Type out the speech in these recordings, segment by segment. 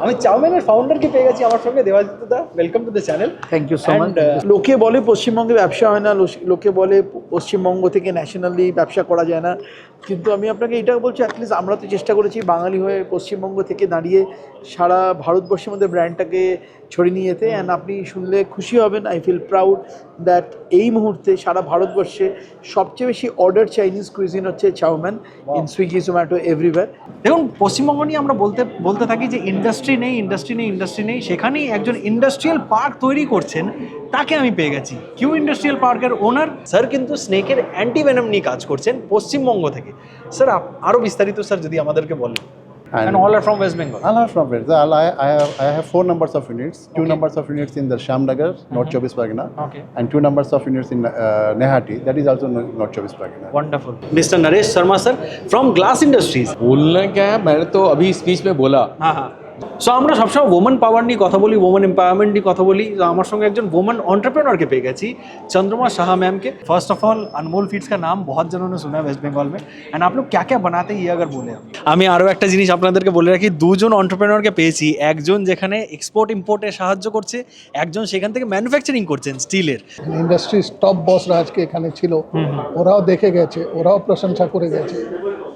আমি চাউমিনের ফাউন্ডারকে পেয়ে গেছি আমার সঙ্গে, দেবাদিত্য দা, welcome to the channel. Thank you so much. লোকে বলে পশ্চিমবঙ্গে ব্যবসা হয় না, লোকে বলে পশ্চিমবঙ্গ থেকে ন্যাশনালি ব্যবসা করা যায় না, কিন্তু আমি আপনাকে এটা বলছি, অ্যাটলিস্ট আমরা তো চেষ্টা করেছি বাঙালি হয়ে পশ্চিমবঙ্গ থেকে দাঁড়িয়ে সারা ভারতবর্ষের মধ্যে ব্র্যান্ডটাকে ছড়িয়ে নিয়ে যেতে। অ্যান্ড আপনি শুনলে খুশি হবেন, আই ফিল প্রাউড দ্যাট এই মুহূর্তে সারা ভারতবর্ষে সবচেয়ে বেশি অর্ডার চাইনিজ কুইজিন হচ্ছে chowmein, in Swiggy, Zomato, everywhere. দেখুন, পশ্চিমবঙ্গ নিয়ে আমরা বলতে থাকি যে ইন্ডাস্ট্রি নেই, সেখানেই একজন ইন্ডাস্ট্রিয়াল পার্ক তৈরি করছেন, তাকে আমি পেয়ে গেছি। কিউ ইন্ডাস্ট্রিয়াল পার্কের ওনার স্যার কিন্তু স্নেকের অ্যান্টিভেনম নিয়ে কাজ করছেন পশ্চিমবঙ্গ থেকে। স্যার আরও বিস্তারিত স্যার যদি আমাদেরকে বলেন। And all are from West Bengal? All are from West Bengal. I have 4 numbers of units. Two numbers of units in the Shamnagar, North Chobis Pargana. Okay. And 2 numbers of units in Nehati, that is also North Chobis Pargana. Wonderful. Mr. Naresh Sharma sir from Glass Industries. बोलना क्या है, मैंने तो अभी speech में बोला। हाँ। So আমরা সবসময় ওমেন পাওয়ার নিয়ে কথা বলি, ওমেন এম্পাওয়ারমেন্ট নিয়ে কথা বলি। তো আমার সঙ্গে একজন ওমেন এंटरप्रेन्योर পেয়ে গেছি, चंद्रमा शाह मैम के। First of all Anmol Feeds का नाम बहुत जनों ने सुना है वेस्ट बंगाल में, एंड आप लोग क्या क्या बनाते हैं ये अगर बोले। আমি আরও একটা জিনিস আপনাদেরকে বলে রাখি, দুজন এंटरप्रेन्योरকে পেয়েছি, একজন যেখানে এক্সপোর্ট ইম্পোর্টে সাহায্য করছে, একজন সেখান থেকে ম্যানুফ্যাকচারিং করছেন স্টিলের। ইন্ডাস্ট্রিজ টপ বসরা আজকে এখানে ছিল, ওরাও দেখে গেছে, ওরাও প্রশংসা করে গেছে।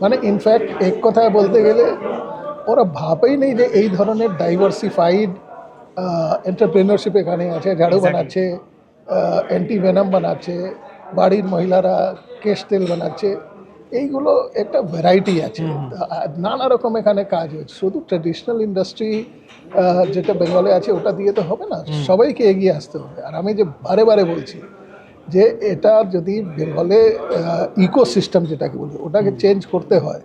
মানে ইনফ্যাক্ট এক কথায় বলতে গেলে ওরা ভাবেই নেই যে এই ধরনের ডাইভার্সিফাইড এন্টারপ্রেনারশিপ এখানে আছে। ঝাড়ু বানাচ্ছে, অ্যান্টিভেনাম বানাচ্ছে, বাড়ির মহিলারা কেশ তেল বানাচ্ছে, এইগুলো একটা ভ্যারাইটি আছে, নানা রকম এখানে কাজ হচ্ছে। শুধু ট্র্যাডিশনাল ইন্ডাস্ট্রি যেটা বেঙ্গলে আছে ওটা দিয়ে তো হবে না, সবাইকে এগিয়ে আসতে হবে। আর আমি যে বারে বারে বলছি যে এটা যদি বেঙ্গলে ইকোসিস্টেম যেটাকে বলি ওটাকে চেঞ্জ করতে হয়,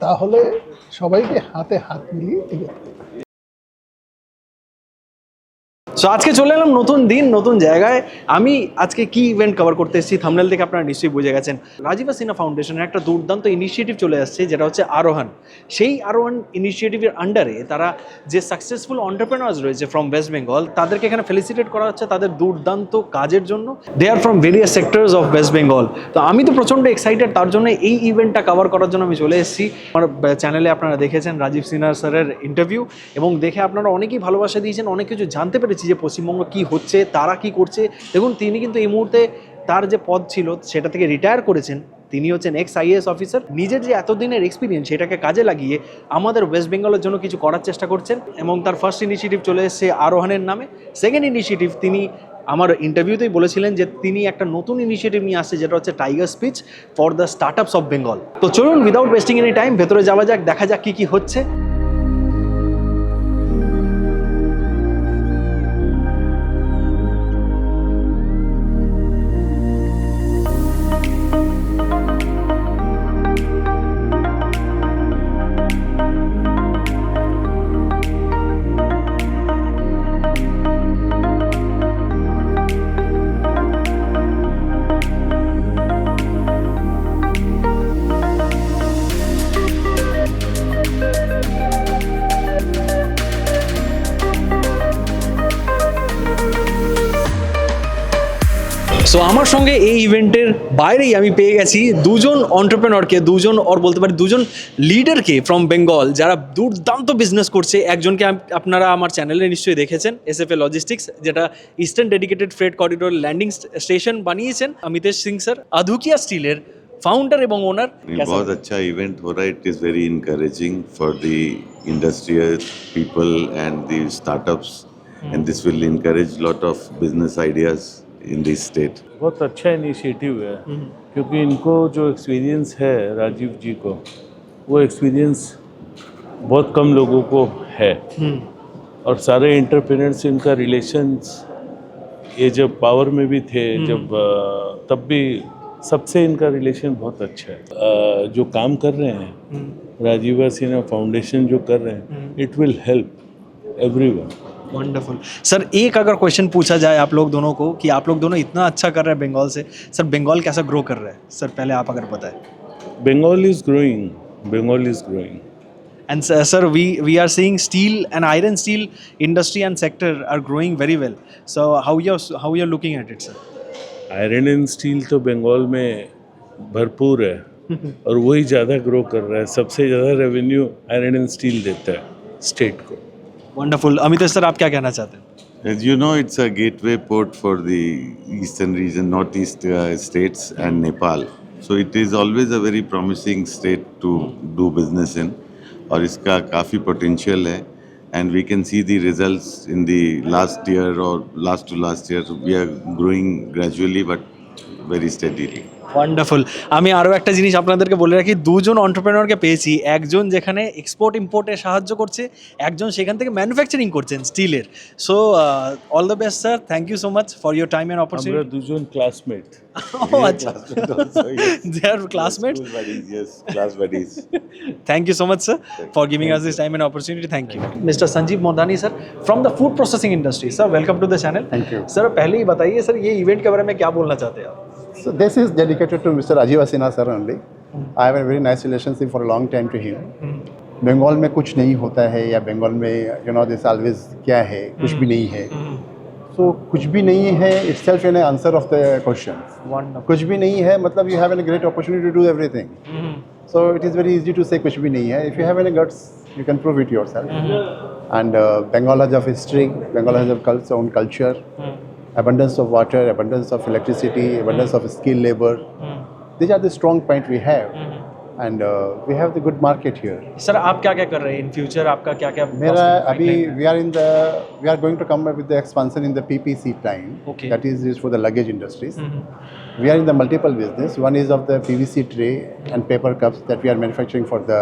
তাহলে সবাইকে হাতে হাত মিলিয়ে এগোতে হবে। সো আজকে চলে এলাম নতুন দিন নতুন জায়গায়। আমি আজকে কি ইভেন্ট কভার করতে এসেছি থাম্বনেল থেকে আপনারা নিশ্চয়ই বুঝে গেছেন। রাজীব সিনহা ফাউন্ডেশনের একটা দুর্দান্ত ইনিশিয়েটিভ চলে আসছে, যেটা হচ্ছে আরোহণ। সেই আরোহণ ইনিশিয়েটিভের আন্ডারে তারা যে সাকসেসফুল এন্টারপ্রেনার্স রয়েছে ফ্রম ওয়েস্ট বেঙ্গল, তাদেরকে এখানে ফেলিসিটেট করা হচ্ছে তাদের দুর্দান্ত কাজের জন্য। They are from various sectors of West Bengal. তো আমি তো প্রচণ্ড এক্সাইটেড, তার জন্য এই ইভেন্টটা কভার করার জন্য আমি চলে এসেছি। আমার চ্যানেলে আপনারা দেখেছেন রাজীব সিনহা স্যারের ইন্টারভিউ, এবং দেখে আপনারা অনেকেই ভালোবাসা দিয়েছেন, অনেক কিছু জানতে পেরেছি যে পশ্চিমবঙ্গ কী হচ্ছে, তারা কি করছে। দেখুন, তিনি কিন্তু এই মুহূর্তে তার যে পদ ছিল সেটা থেকে রিটায়ার করেছেন। তিনি হচ্ছেন এক্স আইএএস অফিসার। নিজের যে এতদিনের এক্সপিরিয়েন্স সেটাকে কাজে লাগিয়ে আমাদের ওয়েস্ট বেঙ্গলের জন্য কিছু করার চেষ্টা করছেন, এবং তার ফার্স্ট ইনিশিয়েটিভ চলে এসেছে আরোহণের নামে। সেকেন্ড ইনিশিয়েটিভ, তিনি আমার ইন্টারভিউতেই বলেছিলেন যে তিনি একটা নতুন ইনিশিয়েটিভ নিয়ে আসছে, যেটা হচ্ছে tiger speech for the startups of Bengal. তো চলুন উইদাউট ওয়েস্টিং এনি টাইম ভেতরে যাওয়া যাক, দেখা যাক কী কী হচ্ছে। সো আমার সঙ্গে এই ইভেন্টের বাইরেই আমি পেয়ে গেছি দুজন এন্টারপ্রেনারকে, বলতে পারি দুজন লিডারকে ফ্রম বেঙ্গল, যারা দুর্দান্ত বিজনেস করছে। একজনকে আপনারা আমার চ্যানেলে নিশ্চয়ই দেখেছেন, এসএফএ লজিস্টিক্স, যেটা eastern dedicated freight corridor landing station বানিয়েছেন। অমিতেশ সিং স্যার আধুকিয়া স্টিলের फाउंडर एवं ओनर। बहुत अच्छा इवेंट हो रहा है। It is very encouraging for the industrial people and the startups, and this will encourage lot of business ideas in this state. बहुत अच्छा इनिशिएटिव है, क्योंकि इनको जो एक्सपीरियंस है राजीव जी को, वो एक्सपीरियंस बहुत कम लोगों को है। और सारे एंटरप्रेन्योर से इनका रिलेशंस, ये जब पावर में भी थे जब तब भी सबसे इनका रिलेशन बहुत अच्छा है। जो काम कर रहे हैं राजीव सिन्हा फाउंडेशन जो कर रहे हैं, it will help everyone. Wonderful sir. एक अगर क्वेश्चन पूछा जाए आप लोग दोनों को कि आप लोग दोनों इतना अच्छा कर रहे हैं बंगाल से, सर बंगाल कैसा ग्रो कर रहा है सर, पहले आप अगर बताएं। Bengal is growing, Bengal is growing. And sir, we are seeing steel and iron steel industry and sector are growing very well. So how you're looking at it, sir? Iron and steel तो बंगाल में भरपूर है और वही ज़्यादा ग्रो कर रहा है। सबसे ज़्यादा रेवेन्यू आयरन एंड स्टील देता है स्टेट को। वंडरफुल। अमितेश सर, आप क्या कहना चाहते हैं? As you know, it's a gateway port for the eastern region, northeast states and Nepal. So it is always a very promising state to do business in. और इसका काफ़ी potential है. And we can see the results in the last year or last to last year. We are growing gradually but very steadily. Wonderful. আমি আরও একটা জিনিস আপনাদেরকে বলে রাখি, দুজন অন্টারপ্রেনারকে পেয়েছি, একজন যেখানে এক্সপোর্ট ইম্পোর্টে সাহায্য করছে, একজন সেখান থেকে ম্যানুফ্যাকচারিং করছেন স্টিলের। So all the best sir, thank you so much for your time and আমরা অপরচুনিটি। দুজন ক্লাসমেট। ও আচ্ছা, they are classmates. School buddies, yes, class buddies. Thank you so much, sir, for giving us this time and opportunity. Thank you. Mr. Sanjeev Modhani, sir, from the food processing industry. Sir, welcome to the channel. Thank you. Sir, पहले ही बताइए sir, ये event के बारे में क्या बोलना चाहते हैं आप? So this is dedicated to Mr. Rajiv Asina sir only. I have a very nice relationship for a long time to him. Bengal में कुछ नहीं होता है या बंगाल में दिस ऑलवेज क्या है, कुछ भी नहीं है. So कुछ भी नहीं है itself an answer of the question. Wonderful. कुछ भी नहीं है मतलब you have a great opportunity to do everything. So it is very easy to say कुछ भी नहीं है. If you have any guts, you can prove it yourself. And Bengal has a history. Bengal has its own culture. Abundance of water, abundance of electricity, abundance of skilled labor. These are the strong point we have. And we have the good market here. Sir, आप क्या क्या कर रहे हैं in future? आपका क्या क्या मेरा अभी we are going to come up with the expansion in the PPC line. Okay. That is used for the luggage industries. We are in the multiple business. One is of the PVC tray and paper cups that we are manufacturing for the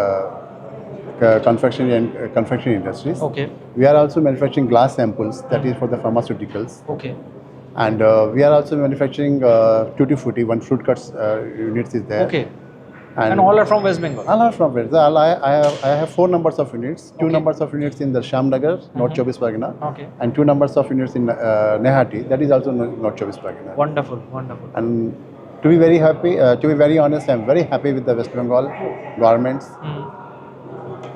confectionery industries. Okay. We are also manufacturing glass samples that is for the pharmaceuticals. Okay. And we are also manufacturing tutti frutti, one fruit cuts units is there. Okay. And all are from West Bengal. All are from West. I have 4 numbers of units. 2 numbers of units in the Shamnagar, North Chobis Pargana. Okay. And 2 numbers of units in Nehati. That is also North Chobis Pargana. Wonderful, wonderful. And to be very happy, to be very honest, I am very happy with the West Bengal governments.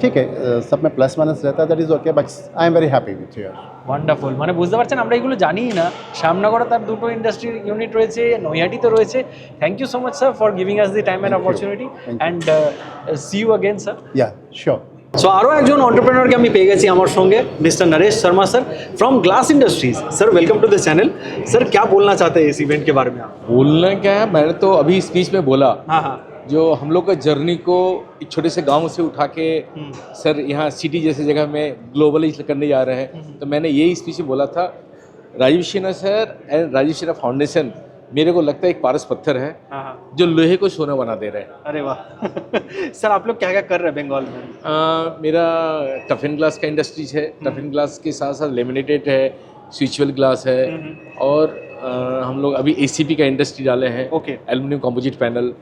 ठीक है, सब में plus minus रहता है, that is okay, but I am very happy with here. Wonderful. মানে বুঝতে পারছেন, আমরা এগুলো জানিই না। শ্যামনগরে তার দুটো ইন্ডাস্ট্রি ইউনিট রয়েছে, নৈহাটিতে রয়েছে। Thank you so much sir for giving us the time and opportunity, and see you again sir. Yeah sure. So আরও একজন অন্টারপ্রেনারকে আমি পেয়ে গেছি আমার সঙ্গে, mister Naresh Sharma sir from glass industries. Sir, welcome to the channel. Sir, क्या बोलना चाहते हैं इस इवेंट के बारे में आप? बोलना क्या है, मैंने तो अभी स्पीच में बोला हाँ हाँ। जो हम लोग का जर्नी को एक छोटे से गांव से उठा के सर यहाँ सिटी जैसे जगह में ग्लोबलाइज करने जा रहे हैं, तो मैंने यही स्पीच में बोला था, Rajiv Sinha sir and Rajiv Sinha foundation मेरे को लगता है एक पारस पत्थर है हाँ हाँ। जो लोहे को सोना बना दे रहे हैं। अरे वाह। सर, आप लोग क्या क्या कर रहे हैं बंगाल में? मेरा टफन ग्लास का इंडस्ट्रीज है, टफन ग्लास के साथ साथ लेमिनेटेड है, स्विचुअल ग्लास है, और हम लोग अभी ACP का इंडस्ट्री डाले हैं, okay. Aluminium composite panel.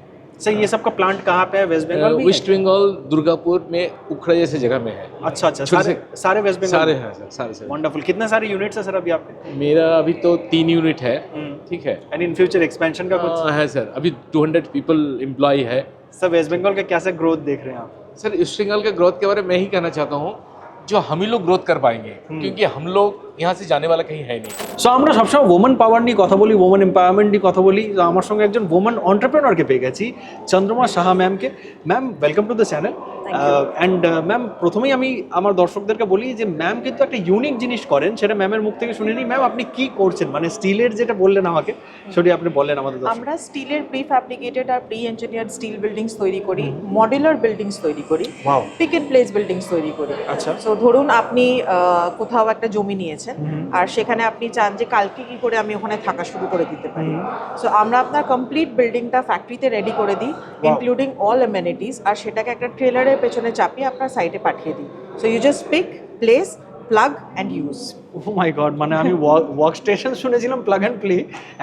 Sir, ये सब का प्लांट कहाँ पे है? वेस्ट बंगाल में? वेस्ट बंगाल दुर्गापुर में उखड़ा जैसे जगह में है। अच्छा अच्छा, छोटे सारे वेस्ट बंगाल सारे में? हैं सर, सारे सर। वंडरफुल। कितने सारे यूनिट्स है सर अभी आपके? मेरा अभी तो 3 यूनिट है, ठीक है। एंड इन फ्यूचर एक्सपेंशन का कुछ? है सर, अभी 200 पीपल एम्प्लॉय है। सर, वेस्ट बंगाल का कैसे ग्रोथ देख रहे हैं आप? सर, वेस्ट बंगाल के ग्रोथ के बारे में मैं ही कहना चाहता हूँ, जो हम ही लोग ग्रोथ कर पाएंगे, क्योंकि हम लोग यहाँ से जाने वाला कहीं है नहीं। সো আমরা সবসময় ওমেন পাওয়ার নিয়ে কথা বলি, ওমেন এম্পাওয়ারমেন্ট নিয়ে কথা বলি। তো আমার সঙ্গে একজন ওমেন অন্টারপ্রেনারকে পেয়ে গেছি, চন্দ্রমা সাহা ম্যামকে। Ma'am, welcome to the channel. And ma'am, প্রথমেই আমি আমার দর্শকদেরকে বলি যে ম্যাম কিন্তু একটা ইউনিক জিনিস করেন, সেটা ম্যামের মুখ থেকে শুনে নিই। ম্যাম, আপনি কি করছেন? মানে স্টিলের যেটা বললেন আমাকে, সেটা আপনি বলেন আমাদের দর্শক। আমরা স্টিলের প্রি ফ্যাব্রিকেটেড আর প্রি ইঞ্জিনিয়ার্ড স্টিল বিল্ডিংস তৈরি করি, মডুলার বিল্ডিংস তৈরি করি, Wow. Pick and place buildings তৈরি করি। আচ্ছা। সো ধরুন আপনি কোথাও একটা জমি নিয়েছেন, আর সেখানে আপনি চান যে কালকে কি করে আমি ওখানে থাকা শুরু করে দিতে পারি। সো আমরা আপনার কমপ্লিট বিল্ডিংটা ফ্যাক্টরিতে রেডি করে দিই, ইনক্লুডিং অল অ্যামেনিটিস, আর সেটাকে একটা ট্রেলারের পেছনে চাপিয়ে আপনার সাইটে পাঠিয়ে দিই। So you just pick, place, plug and use. Oh my god, মানে আমি ওয়ার্ক স্টেশন শুনেছিলাম প্লাগ অ্যান্ড প্লে,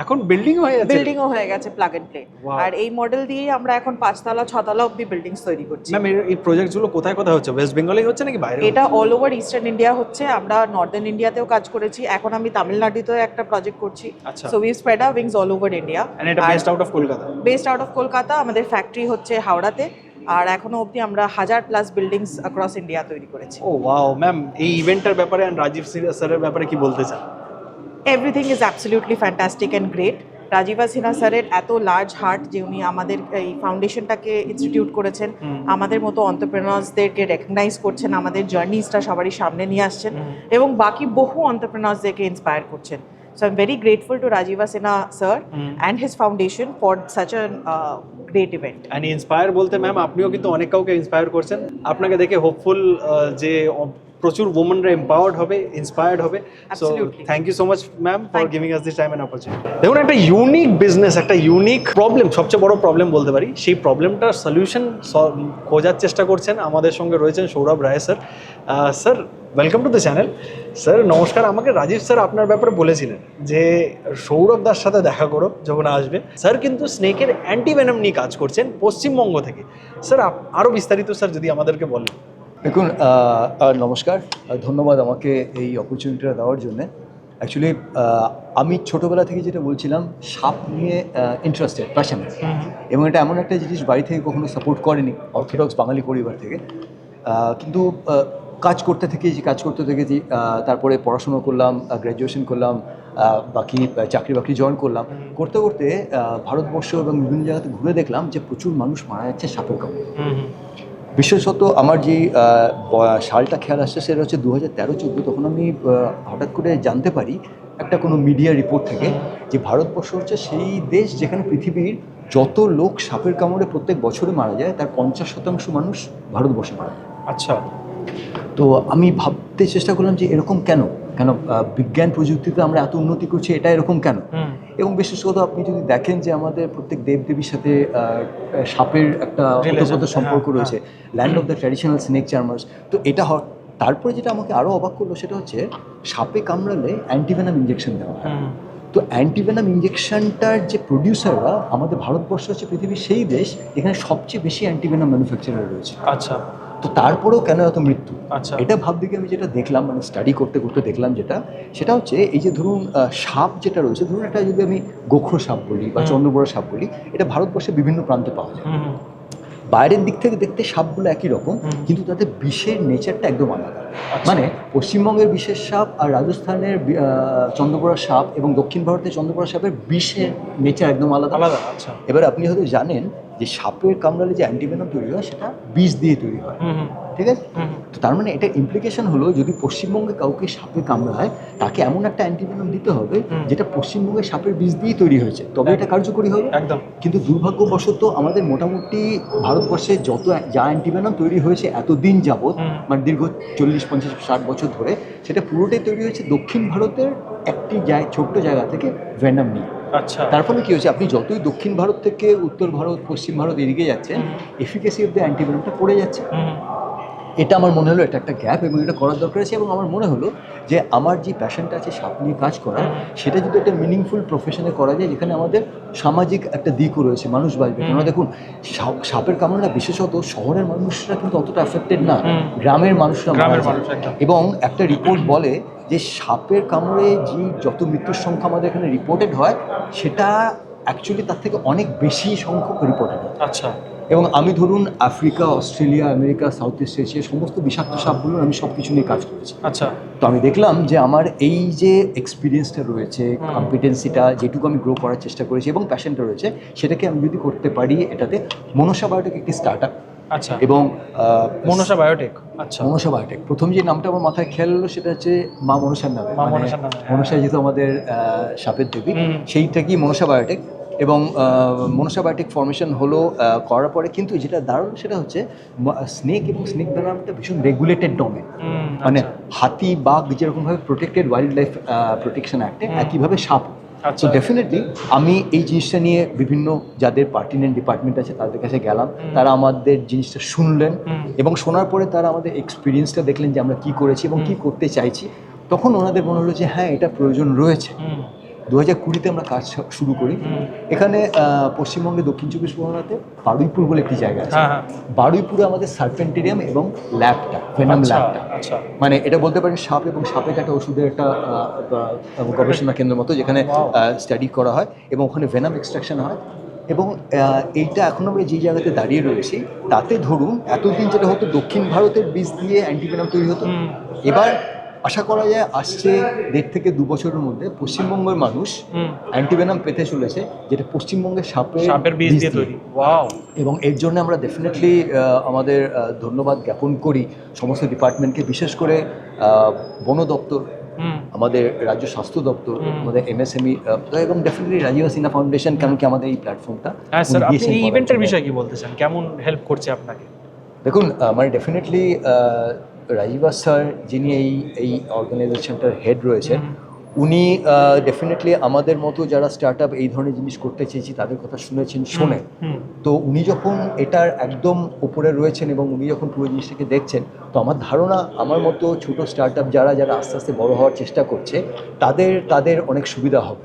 এখন বিল্ডিং হয়ে যাচ্ছে। বিল্ডিংও হয়ে গেছে প্লাগ অ্যান্ড প্লে। Wow. আর এই মডেল দিয়েই আমরা এখন 5 তলা 6 তলা অবধি বিল্ডিংস তৈরি করছি। ম্যাম, এই প্রজেক্টগুলো কোথায় কোথায় হচ্ছে? ওয়েস্ট বেঙ্গলেই হচ্ছে নাকি বাইরে? এটা অল ওভার ইস্টার্ন ইন্ডিয়া হচ্ছে, আমরা নর্দার্ন ইন্ডিয়াতেও কাজ করেছি, এখন আমি তামিলনাড়ুতেও একটা প্রজেক্ট করছি। আচ্ছা। So we spread our wings all over India. And এটা best out of Kolkata? Based out of Kolkata. আমাদের ফ্যাক্টরি হচ্ছে হাওড়াতে, আর এখনো অবধি আমরা 1000+ বিল্ডিংস অ্যাক্রস ইন্ডিয়া তৈরি করেছি। ও ওয়াও। ম্যাম, এই ইভেন্টের ব্যাপারে আর রাজীব স্যারের ব্যাপারে কি বলতে চান? Everything is absolutely fantastic and great. Rajiva Sinha স্যারের এত লার্জ হার্ট যে উনি আমাদের এই ফাউন্ডেশনটাকে ইনস্টিটিউট করেছেন, আমাদের মতো অন্টারপ্রেনার্সদেরকে রেকগনাইজ করছেন, আমাদের জার্নিসটা সবারই সামনে নিয়ে আসছেন এবং বাকি বহু অন্টারপ্রেনার্সদেরকে ইন্সপায়ার করছেন। So I'm very grateful to Rajiva Sinha sir and his foundation for such a great event. And inspire বলতে ম্যাম আপনিও কিন্তু অনেক কাউকে ইন্সপায়ার করছেন, আপনাকে দেখে হোপফুল যে প্রচুর ওমেনরা এম্পাওয়ার্ড হবে, ইন্সপায়ার্ড হবে। So Absolutely. Thank you so much ma'am for Thank you. Giving us this time and opportunity. দেখুন, একটা ইউনিক বিজনেস, একটা ইউনিক প্রবলেম, সবচেয়ে বড় প্রবলেম বলতে পারি, সেই প্রবলেমটার সলিউশন খোঁজার চেষ্টা করছেন। আমাদের সঙ্গে রয়েছেন Sourav Roy sir. Sir, welcome to the channel. Sir নমস্কার। আমাকে রাজীব স্যার আপনার ব্যাপারে বলেছিলেন যে সৌরভ দার সাথে দেখা করো যখন আসবে। স্যার কিন্তু স্নেকের অ্যান্টিভেনম নিয়ে কাজ করছেন পশ্চিমবঙ্গ থেকে। স্যার আরও বিস্তারিত স্যার যদি আমাদেরকে বলেন। দেখুন, নমস্কার, ধন্যবাদ আমাকে এই অপরচুনিটিটা দেওয়ার জন্যে। অ্যাকচুয়ালি আমি ছোটোবেলা থেকে যেটা বলছিলাম, সাপ নিয়ে ইন্টারেস্টেড, প্যাশনেট, এবং এটা এমন একটা জিনিস বাড়ি থেকে কখনো সাপোর্ট করেনি, অর্থোডক্স বাঙালি পরিবার থেকে। কিন্তু কাজ করতে থেকেছি, তারপরে পড়াশুনো করলাম, গ্র্যাজুয়েশন করলাম, বাকি চাকরি বাকরি জয়েন করলাম। করতে করতে ভারতবর্ষ এবং বিভিন্ন জায়গাতে ঘুরে দেখলাম যে প্রচুর মানুষ মারা যাচ্ছে সাপের কামড়ে। বিশেষত আমার যে সালটা খেয়াল আসছে সেটা হচ্ছে 2013-14। তখন আমি হঠাৎ করে জানতে পারি একটা কোনো মিডিয়া রিপোর্ট থেকে যে ভারতবর্ষ হচ্ছে সেই দেশ যেখানে পৃথিবীর যত লোক সাপের কামড়ে প্রত্যেক বছরে মারা যায় তার 50% মানুষ ভারতবর্ষে মারা যায়। আচ্ছা। তো আমি ভাবতে চেষ্টা করলাম যে এরকম কেন বিজ্ঞান প্রযুক্তিতে আমরা এত উন্নতি করছি, এটা এরকম কেন? এবং বিশেষত আপনি যদি দেখেন যে আমাদের প্রত্যেক দেবদেবীর সাথে সাপের একটা ওতপ্রোত সম্পর্ক রয়েছে, land of the traditional snake charmers. তো এটা তারপরে যেটা আমাকে আরও অবাক করলো সেটা হচ্ছে সাপে কামড়ালে অ্যান্টিভেনাম ইঞ্জেকশন দেওয়া হয়। তো অ্যান্টিভেনাম ইঞ্জেকশনটার যে প্রডিউসাররা আমাদের ভারতবর্ষ হচ্ছে পৃথিবীর সেই দেশ যেখানে সবচেয়ে বেশি অ্যান্টিভেনাম ম্যানুফ্যাকচারার রয়েছে। আচ্ছা। তো তারপরেও কেন এত মৃত্যু? আচ্ছা। এটা ভাবদিকে আমি যেটা দেখলাম, মানে স্টাডি করতে করতে দেখলাম সেটা হচ্ছে এই যে ধরুন সাপ যেটা রয়েছে, ধরুন এটা যদি আমি গোখরো সাপ বলি বা চন্দ্রবোড়া সাপ বলি, এটা ভারতবর্ষের বিভিন্ন প্রান্তে পাওয়া যায়। বাইরের দিক থেকে দেখতে সাপগুলো একই রকম, কিন্তু তাদের বিষের নেচারটা একদম আলাদা। মানে পশ্চিমবঙ্গের বিষের সাপ আর রাজস্থানের চন্দ্রবোড়া সাপ এবং দক্ষিণ ভারতের চন্দ্রবোড়া সাপের বিষের নেচার একদম আলাদা। আচ্ছা। এবার আপনি হয়তো জানেন যে সাপের কামড়ালে যে অ্যান্টিভেনম তৈরি হয় সেটা বিষ দিয়ে তৈরি হয়, ঠিক আছে? তো তার মানে এটা ইমপ্লিকেশন হলো যদি পশ্চিমবঙ্গে কাউকে সাপে কামড়ায় তাকে এমন একটা অ্যান্টিভেনম দিতে হবে যেটা পশ্চিমবঙ্গের সাপের বিষ দিয়েই তৈরি হয়েছে, তবে এটা কার্যকরী হবে। একদম। কিন্তু দুর্ভাগ্যবশত আমাদের মোটামুটি ভারতবর্ষে যত যা অ্যান্টিভেনম তৈরি হয়েছে এতদিন যাবৎ, মানে দীর্ঘ 40, 50, 60 বছর ধরে, সেটা পুরোটাই তৈরি হয়েছে দক্ষিণ ভারতের একটি ছোট্ট জায়গা থেকে ভেনাম নিয়ে। আচ্ছা। তার ফলে কি হচ্ছে, আপনি যতই দক্ষিণ ভারত থেকে উত্তর ভারত, পশ্চিম ভারত এদিকে যাচ্ছেন, এফিকেসি অফ দ্য অ্যান্টিভেনমটা পড়ে যাচ্ছে। এটা আমার মনে হলো এটা একটা গ্যাপ এবং এটা করার দরকার আছে। এবং আমার মনে হলো যে আমার যে প্যাশনটা আছে সাপ নিয়ে কাজ করার, সেটা যদি একটা মিনিংফুল প্রফেশনে করা যায় যেখানে আমাদের সামাজিক একটা দিকও রয়েছে, মানুষ বাঁচবে। কেননা দেখুন, সাপের কামড়ে বিশেষত শহরের মানুষরা কিন্তু অতটা অ্যাফেক্টেড না, গ্রামের মানুষরা মারা যায়। এবং একটা রিপোর্ট বলে যে সাপের কামড়ে যে যত মৃত্যুর সংখ্যা আমাদের এখানে রিপোর্টেড হয় সেটা অ্যাকচুয়ালি তার থেকে অনেক বেশি সংখ্যক রিপোর্টেড হয়। আচ্ছা। এবং আমি ধরুন Africa, Australia, America, south east Asia সমস্ত বিষাক্ত সাপগুলো আমি সব কিছু নিয়ে কাজ করেছি। আচ্ছা। তো আমি দেখলাম যে আমার এই যে এক্সপিরিয়েন্সটা রয়েছে, কম্পিটেন্সিটা যেটুকু আমি গ্রো করার চেষ্টা করেছি এবং প্যাশনটা রয়েছে, সেটাকে আমি যদি করতে পারি এটাতে। মনসা বায়োটেক একটি স্টার্ট আপ। আচ্ছা। এবং মনসা বায়োটেক। আচ্ছা। মনসা বায়োটেক, প্রথম যে নামটা আমার মাথায় খেয়াল হলো সেটা হচ্ছে মা মনসার নামে। মনসা যেহেতু আমাদের সাপের দেবী, সেইটা কি মনসা বায়োটেক। এবং মনসা বায়োটেক ফর্মেশন হলো করার পরে, কিন্তু যেটা দারুণ সেটা হচ্ছে স্নেক এবং স্নেক ভেনামটা ভীষণ রেগুলেটেড ডোমেন। মানে হাতি, বাঘ যেরকমভাবে প্রোটেক্টেড ওয়াইল্ড লাইফ প্রোটেকশন অ্যাক্টে, একইভাবে সাপ। তো ডেফিনেটলি আমি এই জিনিসটা নিয়ে বিভিন্ন যাদের পার্টিনেন্ট ডিপার্টমেন্ট আছে তাদের কাছে গেলাম, তারা আমাদের জিনিসটা শুনলেন এবং শোনার পরে তারা আমাদের এক্সপিরিয়েন্সটা দেখলেন যে আমরা কী করেছি এবং কী করতে চাইছি। তখন ওনাদের মনে হলো যে হ্যাঁ, এটা প্রয়োজন রয়েছে। 2020-তে আমরা কাজ শুরু করি। এখানে পশ্চিমবঙ্গে দক্ষিণ 24 পরগনাতে বারুইপুর বলে একটি জায়গা আছে। বারুইপুরে আমাদের সার্পেন্টেরিয়াম এবং ল্যাবটা, ভেনাম ল্যাবটা, মানে এটা বলতে পারেন সাপ এবং সাপে কাটা ওষুধের একটা গবেষণা কেন্দ্র মতো, যেখানে স্টাডি করা হয় এবং ওখানে ভেনাম এক্সট্রাকশন হয়। এবং এইটা এখন আমরা যে জায়গাতে দাঁড়িয়ে রয়েছি তাতে ধরুন এতদিন যেটা হতো দক্ষিণ ভারতের বীজ দিয়ে অ্যান্টিভেনাম তৈরি হতো, এবার আশা করা যায় আসছে 1.5 থেকে 2 বছরের মধ্যে পশ্চিমবঙ্গের মানুষ অ্যান্টিভেনাম পেতে চলেছে, যেটা পশ্চিমবঙ্গের সাপের বিষ দিয়ে তৈরি। ওয়াও। এবং এর জন্য আমরা ডেফিনেটলি আমাদের ধন্যবাদ জ্ঞাপন করি সমস্ত ডিপার্টমেন্টকে, বিশেষ করে বন দপ্তর, আমাদের রাজ্য স্বাস্থ্য দপ্তর, আমাদের এমএসএমই এবং ডেফিনেটলি রাজীব সিনহা ফাউন্ডেশন, কেন কি আমাদের এই প্ল্যাটফর্মটা। হ্যাঁ স্যার, আপনি এই ইভেন্টের বিষয়ে কি বলতে চান, কেমন হেল্প করছে আপনাকে? দেখুন, মানে ডেফিনেটলি রাজীবা স্যার, যিনি এই অর্গানাইজেশনটার হেড রয়েছেন, উনি ডেফিনেটলি আমাদের মতো যারা স্টার্ট আপ এই ধরনের জিনিস করতে চেয়েছি তাদের কথা শুনেছেন, শোনেন। তো উনি যখন এটার একদম উপরে রয়েছেন এবং উনি যখন পুরো জিনিসটাকে দেখছেন, তো আমার ধারণা আমার মতো ছোট স্টার্ট আপ যারা আস্তে আস্তে বড় হওয়ার চেষ্টা করছে তাদের অনেক সুবিধা হবে।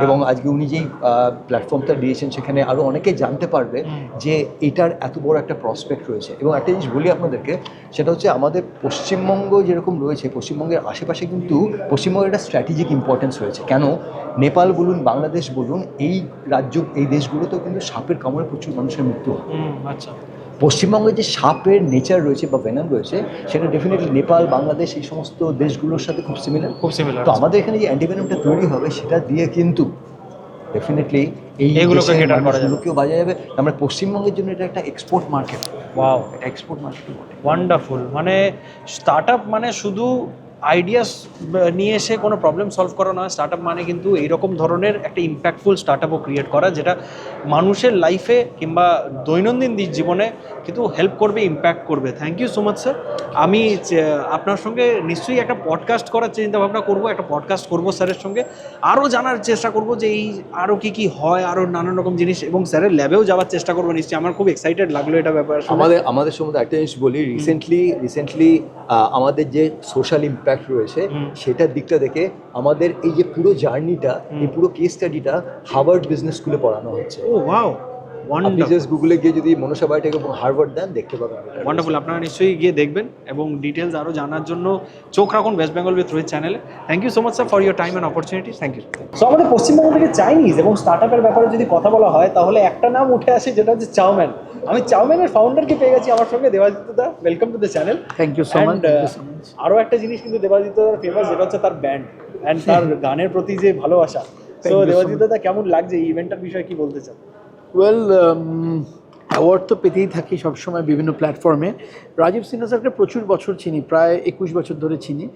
এবং আজকে উনি যেই প্ল্যাটফর্মটা দিয়েছেন সেখানে আরও অনেকে জানতে পারবে যে এটার এত বড় একটা প্রসপেক্ট রয়েছে। এবং একটা জিনিস বলি আপনাদেরকে, সেটা হচ্ছে আমাদের পশ্চিমবঙ্গ যেরকম রয়েছে, পশ্চিমবঙ্গের আশেপাশে কিন্তু পশ্চিমবঙ্গের একটা স্ট্র্যাটেজিক ইম্পর্টেন্স রয়েছে। কেন? নেপাল বলুন, বাংলাদেশ বলুন, এই দেশগুলোতেও কিন্তু সাপের কামড়ে প্রচুর মানুষের মৃত্যু হয়। আচ্ছা। পশ্চিমবঙ্গে যে সাপের নেচার রয়েছে বা ভেনাম রয়েছে, সেটা ডেফিনেটলি নেপাল, বাংলাদেশ এই সমস্ত দেশগুলোর সাথে খুব সিমিলার। তো আমাদের এখানে যে অ্যান্টিভেনামটা তৈরি হবে সেটা দিয়ে কিন্তু ডেফিনেটলি এইগুলোকে cater করা যাবে। মানুষগুলোকেও বাজা যাবে। আমরা পশ্চিমবঙ্গের জন্য এটা একটা export market. Wow, export market. Wonderful. মানে স্টার্ট আপ মানে শুধু আইডিয়াস নিয়ে এসে কোনো প্রবলেম সলভ করা নয়, স্টার্ট আপ মানে কিন্তু এইরকম ধরনের একটা ইম্প্যাক্টফুল স্টার্ট আপও ক্রিয়েট করা, যেটা মানুষের লাইফে কিংবা দৈনন্দিন জীবনে কিন্তু হেল্প করবে, ইম্প্যাক্ট করবে। Thank you so much sir. আমি আপনার সঙ্গে নিশ্চয়ই একটা পডকাস্ট করার চিন্তাভাবনা করবো, একটা পডকাস্ট করবো স্যারের সঙ্গে, আরও জানার চেষ্টা করবো যে এই আরও কী হয়, আরও নানান রকম জিনিস, এবং স্যারের ল্যাবেও যাওয়ার চেষ্টা করবো নিশ্চয়ই। আমার খুব এক্সাইটেড লাগলো এটা ব্যাপার। আমাদের সম্বন্ধে একটা জিনিস বলি, রিসেন্টলি আমাদের যে সোশ্যাল ইম্প্যাক্ট রয়েছে সেটার দিকটা দেখে আমাদের এই যে পুরো জার্নিটা, এই পুরো কেস স্টাডিটা হার্ভার্ড বিজনেস স্কুলে পড়ানো হচ্ছে। ও ওয়াও, আপনি জাস্ট গুগলে গিয়ে যদি মনসা বায়োটেক এবং হার্ভার্ড দেন দেখতে পাবেন। ওয়ান্ডারফুল। আপনারা নিশ্চয়ই গিয়ে দেখবেন এবং ডিটেলস আরও জানার জন্য চোখ রাখুন ওয়েস্ট বেঙ্গল উইথ রোহিত চ্যানেলে। Thank you so much sir for your time and opportunity. Thank you. So আমাদের পশ্চিমবঙ্গ থেকে চাইনিজ এবং স্টার্ট আপের ব্যাপারে যদি কথা বলা হয় তাহলে একটা নাম উঠে আসে, যেটা হচ্ছে চাউম্যান। আমি চাউম্যানের ফাউন্ডারকে পেয়ে গেছি আমার সঙ্গে, দেবাদিত্য দা। Welcome to the channel. Thank you so much. আরও একটা জিনিস কিন্তু দেবাদিত্য দার ফেমাস, যেটা হচ্ছে তার ব্যান্ড অ্যান্ড তার গানের প্রতি যে ভালোবাসা। তো দেবাদিত্য দা, কেমন লাগছে এই ইভেন্টটার বিষয়ে কি বলতে চান? ওয়েল, অ্যাওয়ার্ড তো পেতেই থাকি সবসময় বিভিন্ন প্ল্যাটফর্মে। রাজীব সিনহা স্যারকে প্রচুর বছর চিনি, প্রায় 21 বছর ধরে চিনি।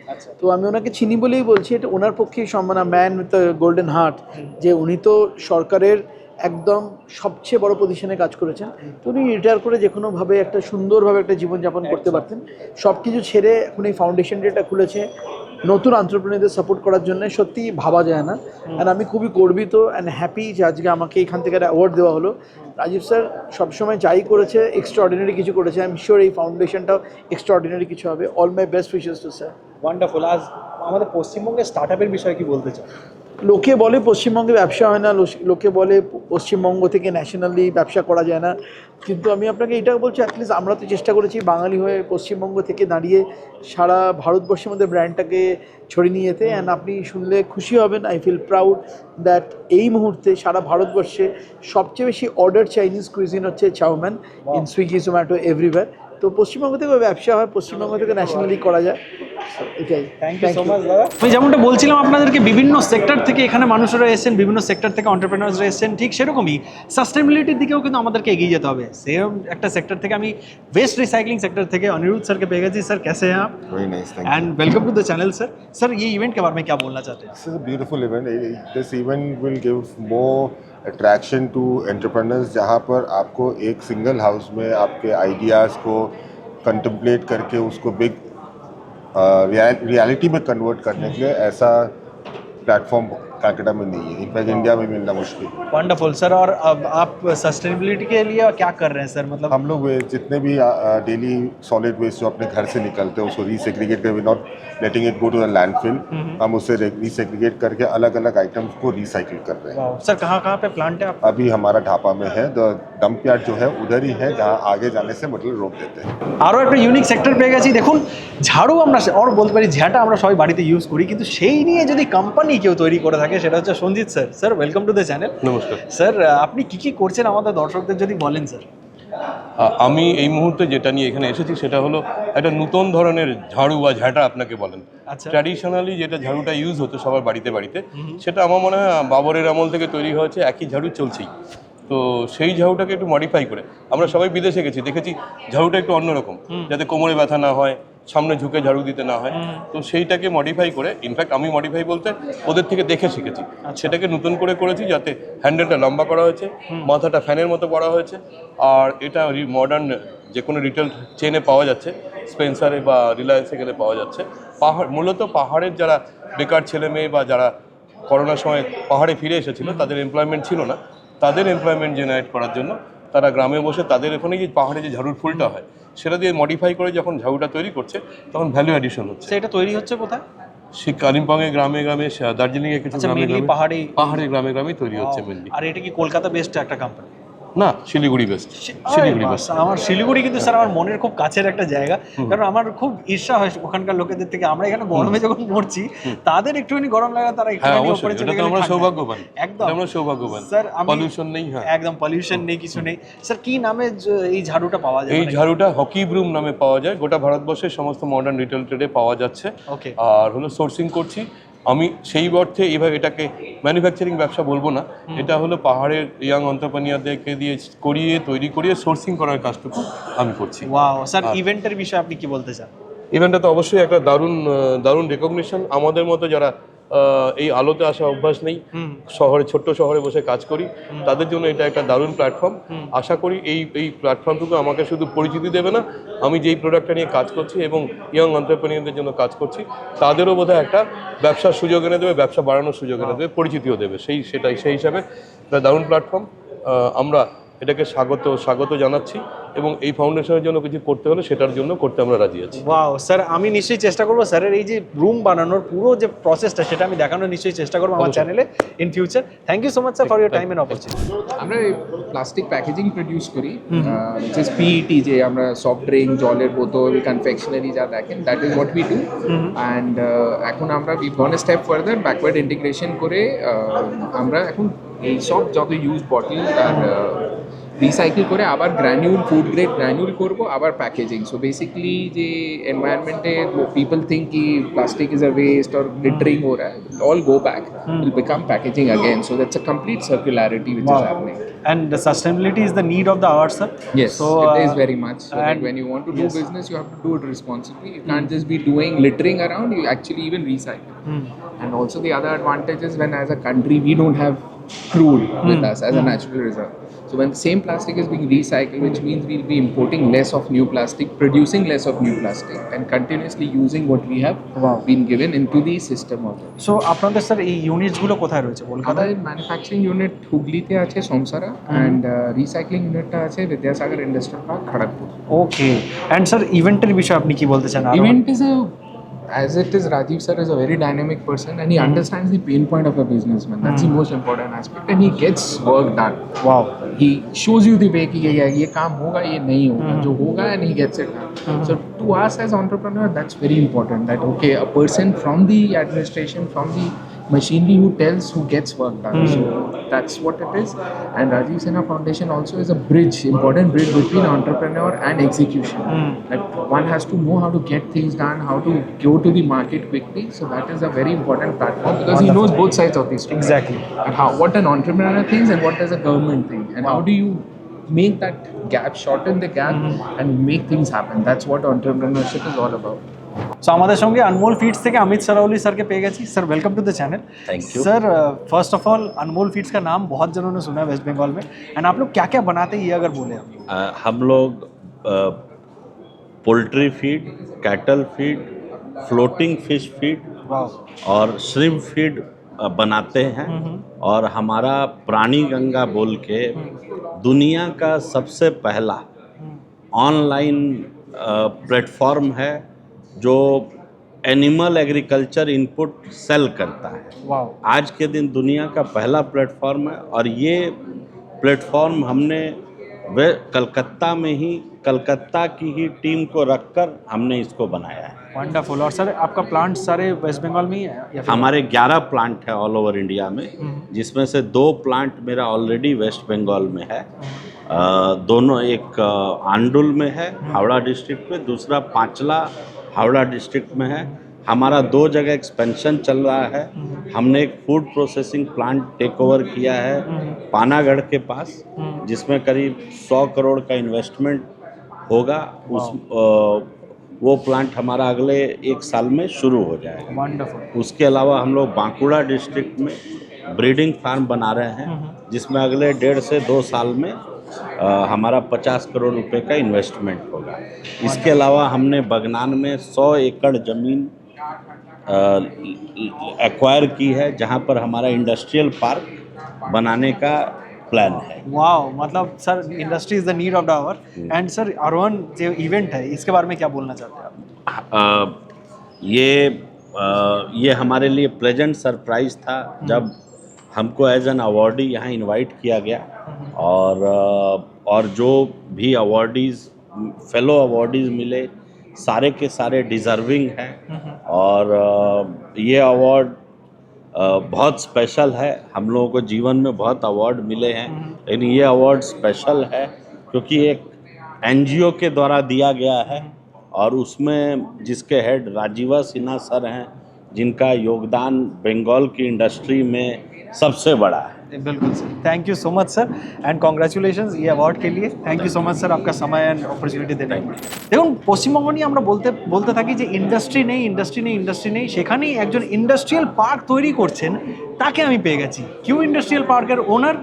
তো আমি ওনাকে চিনি বলেই বলছি, এটা ওনার পক্ষেই সম্মান। ম্যান উইথ গোল্ডেন হার্ট, যে উনি তো সরকারের একদম সবচেয়ে বড় পজিশনে কাজ করেছেন। তো উনি রিটায়ার করে যে কোনোভাবে একটা সুন্দরভাবে একটা জীবনযাপন করতে পারতেন। সব কিছু ছেড়ে এখন এই ফাউন্ডেশন ডেটা খুলেছে নতুন এন্টারপ্রেনারদের সাপোর্ট করার জন্য। সত্যি ভাবা যায় না। অ্যান্ড আমি খুবই গর্বিত অ্যান্ড হ্যাপি যে আজকে আমাকে এখান থেকে একটা অ্যাওয়ার্ড দেওয়া হলো। রাজীব স্যার সবসময় যাই করেছে এক্সট্রাঅর্ডিনারি কিছু করেছে। আই এম শিওর এই ফাউন্ডেশনটাও এক্সট্রাঅর্ডিনারি কিছু হবে। All my best wishes to sir. Wonderful. আজ আমাদের পশ্চিমবঙ্গের স্টার্ট আপের বিষয়ে কি বলতে চান? লোকে বলে পশ্চিমবঙ্গে ব্যবসা হয় না, লোকে বলে পশ্চিমবঙ্গ থেকে ন্যাশনালি ব্যবসা করা যায় না, কিন্তু আমি আপনাকে এটা বলছি, অ্যাটলিস্ট আমরা তো চেষ্টা করেছি বাঙালি হয়ে পশ্চিমবঙ্গ থেকে দাঁড়িয়ে সারা ভারতবর্ষের মধ্যে ব্র্যান্ডটাকে ছড়িয়ে নিয়ে যেতে। অ্যান্ড আপনি শুনলে খুশি হবেন, আই ফিল প্রাউড দ্যাট এই মুহূর্তে সারা ভারতবর্ষে সবচেয়ে বেশি অর্ডার চাইনিজ কুইজিন হচ্ছে chow mein, in Swiggy, Zomato, everywhere. তো পশ্চিমবঙ্গ থেকে ব্যবসা হয়, পশ্চিমবঙ্গ থেকে ন্যাশনালি করা যায়। এটাই। থ্যাংক ইউ সো মাচ দাদা। আমি যেমনটা বলছিলাম আপনাদেরকে, বিভিন্ন সেক্টর থেকে এখানে মানুষরা এসেছেন, বিভিন্ন সেক্টর থেকে এন্টারপ্রেনার্সরা এসেছেন। ঠিক সেরকমই সাস্টেনেবিলিটির দিকেও কিন্তু আমাদেরকে এগিয়ে যেতে হবে। সেম একটা সেক্টর থেকে আমি ওয়েস্ট রিসাइकलिंग सेक्टर থেকে अनिरुद्ध सर के पेगा जी। सर कैसे हैं आप? Very nice, thank and welcome to the channel sir. Sir ये इवेंट के बारे में क्या बोलना चाहते हैं? you. This is a beautiful event. This event will give more attraction to entrepreneurs, जहाँ पर आपको एक सिंगल हाउस में आपके आइडियाज़ को कंtemplate करके उसको बिग रियलिटी में कन्वर्ट करने के लिए ऐसा प्लेटफॉर्म कलकत्ता में नहीं है। इनफैक्ट इंडिया में मिलना मुश्किल है। Wonderful sir. और अब आप सस्टेनेबिलिटी के लिए क्या कर रहे हैं सर? मतलब हम लोग जितने भी डेली सॉलिड वेस्ट जो अपने घर से निकलते हैं उसको रीसेग्रीगेट कर, not letting it go to the landfill, हम उससे रीसेग्रीगेट करके अलग अलग आइटम्स को रिसाइकिल कर रहे हैं। सर कहाँ पे प्लांट है आप? अभी हमारा ढापा में है, डंप यार्ड जो है उधर ही है, जहाँ आगे जाने से मतलब रोक देते हैं। আরও একটা ইউনিক সেক্টর পেয়ে গেছি। দেখুন, ঝাড়ু আমরা আর বলতে পারি ঝ্যাঁটা আমরা সবাই বাড়িতে ইউজ করি, কিন্তু সেই নিয়ে যদি কোম্পানি কেউ তৈরি করে থাকে সেটা হচ্ছে Sanjit sir. Sir welcome to the channel. নমস্কার স্যার, আপনি কি করছেন আমাদের দর্শকদের যদি বলেন স্যার। আমি এই মুহূর্তে যেটা নিয়ে এখানে এসেছি সেটা হলো একটা নতুন ধরনের ঝাড়ু বা ঝাঁটা আপনাকে বলেন। আচ্ছা। ট্র্যাডিশনালি যেটা ঝাড়ুটা ইউজ হতো সবার বাড়িতে বাড়িতে, সেটা আমার মনে হয় বাবরের আমল থেকে তৈরি হয়েছে, একই ঝাড়ু চলছেই। তো সেই ঝাড়ুটাকে একটু মডিফাই করে, আমরা সবাই বিদেশে গেছি, দেখেছি ঝাড়ুটা একটু অন্যরকম, যাতে কোমরে ব্যথা না হয়, সামনে ঝুঁকে ঝাড়ু দিতে না হয়। তো সেইটাকে মডিফাই করে, ইনফ্যাক্ট আমি মডিফাই বলতে ওদের থেকে দেখে শিখেছি, সেটাকে নতুন করে করেছি, যাতে হ্যান্ডেলটা লম্বা করা হয়েছে, মাথাটা ফ্যানের মতো পড়া হয়েছে। আর এটা মডার্ন যে কোনো রিটেল চেনে পাওয়া যাচ্ছে, স্পেন্সারে বা রিলায়েন্সে গেলে পাওয়া যাচ্ছে। মূলত পাহাড়ের যারা বেকার ছেলে মেয়ে বা যারা করোনার সময় পাহাড়ে ফিরে এসেছিল, তাদের এমপ্লয়মেন্ট ছিল না, তাদের এমপ্লয়মেন্ট জেনারেট করার জন্য তারা গ্রামে বসে তাদের ওখানে যে পাহাড়ে যে ঝাড়ুর ফুলটা হয় সেটা দিয়ে মডিফাই করে যখন ঝাড়ুটা তৈরি করছে, তখন ভ্যালু অ্যাডিশন হচ্ছে। সেটা তৈরি হচ্ছে কোথায়? সেই কালিম্পংয়ে গ্রামে গ্রামে, দার্জিলিংয়ে কিছু আচ্ছা, গ্রামে mainly গ্রামে, পাহাড়ি- পাহাড়ে গ্রামে গ্রামেই তৈরি হচ্ছে মেনলি। আর এটা কি কলকাতা বেসড একটা কোম্পানি? না, শিলিগুড়ি বেস্ট, শিলিগুড়ি বেস্ট। আমার শিলিগুড়ি কিন্তু স্যার আমার মনের খুব কাছের একটা জায়গা, কারণ আমার খুব ঈর্ষা হয় ওখানকার লোকেদের থেকে। আমরা এখানে গরমে যখন মরছি, তাদের একটুখানি গরম লাগা, তারা হ্যাঁ একটুখানি অবশ্যই, উপরে চলে এটা তো গেলে আমরা ঠান্ডা। সৌভাগ্যবান, একদম আমরা সৌভাগ্যবান। স্যার, আমি পলিউশন নেই। হ্যাঁ, একদম পলিউশন নেই, কিছু নেই। স্যার কি নামে এই ঝাড়ুটা পাওয়া যায়? এই ঝাড়ুটা হকি ব্রুম নামে পাওয়া যায়, গোটা ভারতবর্ষের সমস্ত মডার্ন রিটেল ট্রেডে পাওয়া যাচ্ছে। ওকে। আর হলো সোর্সিং করছি আমি, সেই অর্থে এইভাবে এটাকে ম্যানুফ্যাকচারিং ব্যবসা বলবো না, এটা হলো পাহাড়ের ইয়াং অন্টারপ্রেনিয়ারদেরকে দিয়ে তৈরি করিয়ে সোর্সিং করার কাজটুকু আমি করছি। ওয়াও স্যার, ইভেন্টের বিষয়ে আপনি কি বলতে চান? ইভেন্টটা তো অবশ্যই একটা দারুণ রেকগনিশন। আমাদের মতো যারা এই আলোতে আসা অভ্যাস নেই, ছোট্ট শহরে বসে কাজ করি, তাদের জন্য এটা একটা দারুণ প্ল্যাটফর্ম। আশা করি এই প্ল্যাটফর্মটুকু আমাকে শুধু পরিচিতি দেবে না, আমি যেই প্রোডাক্টটা নিয়ে কাজ করছি এবং ইয়ং এন্টারপ্রেনিয়ারদের জন্য কাজ করছি, তাদেরও বোধহয় একটা ব্যবসার সুযোগ এনে দেবে, ব্যবসা বাড়ানোর সুযোগ এনে দেবে, পরিচিতিও দেবে। সেই হিসাবে একটা দারুণ প্ল্যাটফর্ম। আমরা এটাকে স্বাগত জানাচ্ছি এবং এই ফাউন্ডেশনের জন্য কিছু করতে হলে সেটার জন্য করতে আমরা রাজি আছি। ওয়াও স্যার, আমি নিশ্চয়ই চেষ্টা করবো স্যারের এই যে রুম বানানোর পুরো যে প্রসেসটা, সেটা আমি দেখানোর নিশ্চয়ই চেষ্টা করবো আমার চ্যানেলে in future. Thank you so much sir for your time and opportunity. আমরা প্লাস্টিক প্যাকেজিং প্রডিউস করি, জাস্ট পিইটি, যে আমরা সফট ড্রিঙ্ক, জলের বোতল, কনফেকশনারি যা দেখেন, that is what we do. And এখন আমরা we gone a step further, backward integration করে আমরা এখন এই সব যত ইউজ বটল আর রিসাইকেল করে আবার ফুড গ্রেড গ্র্যানিউল করবো, আবার প্যাকেজিং। সো বেসিকলি যে এনवायरमेंट people think कि plastic is a waste or littering हो रहा है, all go back, will become packaging again. So that's a complete circularity which is happening. And the sustainability is the need of the hour, sir. Yes, so it is very much. So that and when you want to do business, you have to do it responsibly. You can't just be doing littering around, you actually even recycle. And also the other advantage is when as a country we don't have crude with us as a natural reserve. So when the same plastic is being recycled, which means we'll be importing less of new plastic, producing less of new plastic, and continuously using what we have been given into the system of it. So আপনাদের sir এই ইউনিটসগুলো কোথায় রয়েছে? কলকাতায় আমাদের manufacturing unit হুগলিতে আছে, Somsara, and recycling ইউনিটটা আছে Vidyasagar industrial park, Kharagpur. Okay. And sir ইভেন্টের বিষয়ে আপনি কি বলতে চান? Event is as it is, Rajiv sir is a very dynamic person and he understands the pain point of a businessman. That's the most important aspect, and he gets work done. Wow. He shows you the way कि ये काम होगा, ये नहीं होगा, जो होगा, and he gets it done. So to us as entrepreneur, that's very important, that okay, a person from the administration, from the machinery who tells, who gets work done. So that's what it is. And Rajiv Sinha Foundation also is a bridge, important bridge between entrepreneur and execution. That one has to know how to get things done, how to go to the market quickly. So that is a very important platform, because he knows both sides of the story. Exactly. And what an entrepreneur thinks and what does a government think, and how do you make that gap, shorten the gap, and make things happen. That's what entrepreneurship is all about. So আমাদের সঙ্গে अनमोल feeds থেকে अमित सरावली sir के पे गए जी। Sir welcome to the channel. Thank you sir first of all Anmol Feeds का नाम बहुत जनों ने सुना है वेस्ट बंगाल में, एंड आप लोग क्या क्या बनाते हैं ये अगर बोले आप? हम लोग poultry feed, cattle feed, floating fish feed और श्रिम्प फीड बनाते हैं। और हमारा प्राणी गंगा बोल के दुनिया का सबसे पहला ऑनलाइन प्लेटफॉर्म है जो एनिमल एग्रीकल्चर इनपुट सेल करता है। आज के दिन दुनिया का पहला प्लेटफॉर्म है, और ये प्लेटफॉर्म हमने कलकत्ता में ही कलकत्ता की ही टीम को रखकर हमने इसको बनाया है। वंडरफुल। और सर आपका प्लांट सारे वेस्ट बंगाल में ही है या फिर? हमारे 11 प्लांट है ऑल ओवर इंडिया में, जिसमें से 2 प्लांट मेरा ऑलरेडी वेस्ट बंगाल में है, दोनों एक आंडुल में है हावड़ा डिस्ट्रिक्ट में, दूसरा पांचला हावड़ा डिस्ट्रिक्ट में है। हमारा 2 जगह एक्सपेंशन चल रहा है। हमने एक food processing plant take over किया है पानागढ़ के पास, जिसमें करीब 100 करोड़ का इन्वेस्टमेंट होगा। वो प्लांट हमारा अगले 1 साल में शुरू हो जाएगा। वंडरफुल। उसके अलावा हम लोग बांकुड़ा डिस्ट्रिक्ट में ब्रीडिंग फार्म बना रहे हैं, जिसमें अगले 1.5 से 2 साल में हमारा 50 करोड़ रुपए का इन्वेस्टमेंट होगा। इसके अलावा हमने बगनान में 100 एकड़ ज़मीन एक्वायर की है, जहां पर हमारा इंडस्ट्रियल पार्क बनाने का प्लान है। वाओ, मतलब sir industry is the need of the hour. And sir Arohan जो इवेंट है इसके बारे में क्या बोलना चाहते हैं आप? ये हमारे लिए प्लेजेंट सरप्राइज था जब हमको एज एन अवॉर्डी यहाँ इनवाइट किया गया, और जो भी अवॉर्डीज़ फेलो अवॉर्डीज़ मिले सारे के सारे डिज़र्विंग हैं। और ये अवार्ड बहुत स्पेशल है। हम लोगों को जीवन में बहुत अवार्ड मिले हैं, लेकिन ये अवार्ड स्पेशल है क्योंकि एक एनजीओ के द्वारा दिया गया है, और उसमें जिसके हेड राजीवा सिन्हा सर हैं, जिनका योगदान बंगाल की इंडस्ट्री में सबसे बड़ा है। बिल्कुल sir, thank you so much sir and congratulations ये अवार्ड के लिए। Thank you so much sir आपका समय एंड অপরচুনিটি দেওয়ার জন্য। দেখুন পশ্চিমবঙ্গ নিয়ে আমরা বলতে থাকি যে ইন্ডাস্ট্রি নেই, সেখানেই একজন ইন্ডাস্ট্রিয়াল পার্ক তৈরি করছেন, তাকে আমি পেয়ে গেছি। কিউ इंडस्ट्रियल पार्क के owner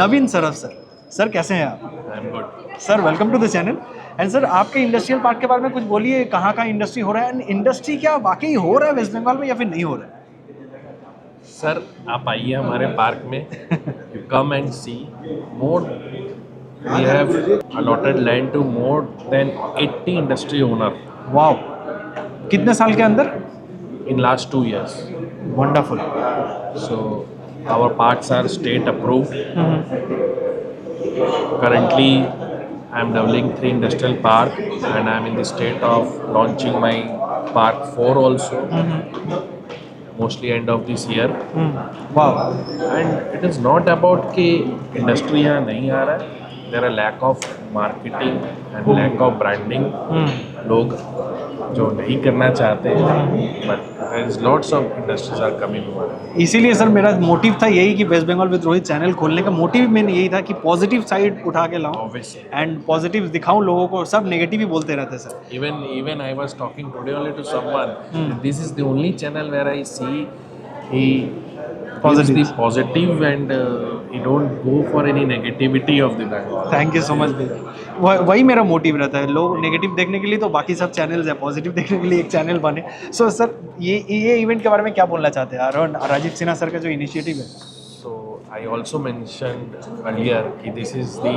Naveen Saraf sir. Sir कैसे हैं आप? I am good. Sir welcome to the channel. And sir आपके इंडस्ट्रियल पार्क के बारे में कुछ बोलिए, कहाँ का इंडस्ट्री हो रहा है एंड इंडस्ट्री क्या वाकई हो रहा है वेस्ट बंगाल में या फिर नहीं हो रहा है? सर आप आइए हमारे पार्क में, you come and see more, we have allotted land to more than 80 industry owner. Wow, कितने साल के अंदर? In last 2 years। Wonderful. So our parks are state approved. Currently I am developing 3 industrial park and I am in the state of launching my park 4 also, mostly end of this year। Wow. And it is not about कि industry यहाँ नहीं आ रहा है, there are lack of marketing and lack of branding। लोग जो नहीं करना चाहते हैं, but there is lots of industries are coming over। इसीलिए सर मेरा मोटिव था यही कि वेस्ट बंगाल विद रोहित चैनल खोलने का मोटिव मेन यही था कि पॉजिटिव साइड उठा के लाऊं Obviously। एंड पॉजिटिव दिखाऊं लोगों को। सब नेगेटिव ही बोलते रहते sir. Even I was talking today only to someone, this is the only channel where I see he gives the positive and he don't go for any negativity of the Bengal। Thank you so much भैया। वही मेरा motive रहता है, लोग negative देखने के लिए तो बाकी सब चैनल्स हैं, पॉजिटिव देखने के लिए एक चैनल बने। सो सर ये इवेंट के बारे में क्या बोलना चाहते हैं आरोहन? राजीव सिन्हा सर का जो इनिशिएटिव है। So I also mentioned earlier कि this is the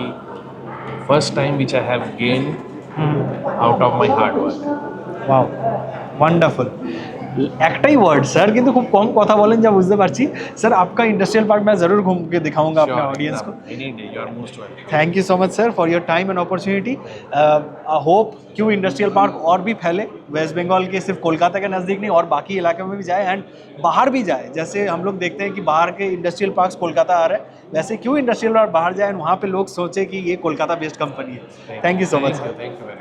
first time which I have gained out of my hard work। Wow, wonderful. একটাই ওয়ার্ড স্যার, কিন্তু খুব কম কথা বলেন যা বুঝতে পারছি। স্যার आपका इंडस्ट्रियल पार्क मैं ज़रूर घूम के दिखाऊंगा अपने ऑडियंस को। Any day, you are most welcome। Thank you so much sir for your time and opportunity. I hope क्यों इंडस्ट्रियल पार्क और भी फैले, वेस्ट बंगाल के सिर्फ कोलकाता के नज़दीक नहीं और बाकी इलाके में भी जाए एंड बाहर भी जाए। जैसे हम लोग देखते हैं कि बाहर के इंडस्ट्रियल पार्क्स कोलकाता आ रहे हैं, वैसे क्यों इंडस्ट्रियल पार्क बाहर जाए वहाँ पे लोग सोचे कि ये कोलकाता बेस्ड कंपनी है। Thank you so much sir.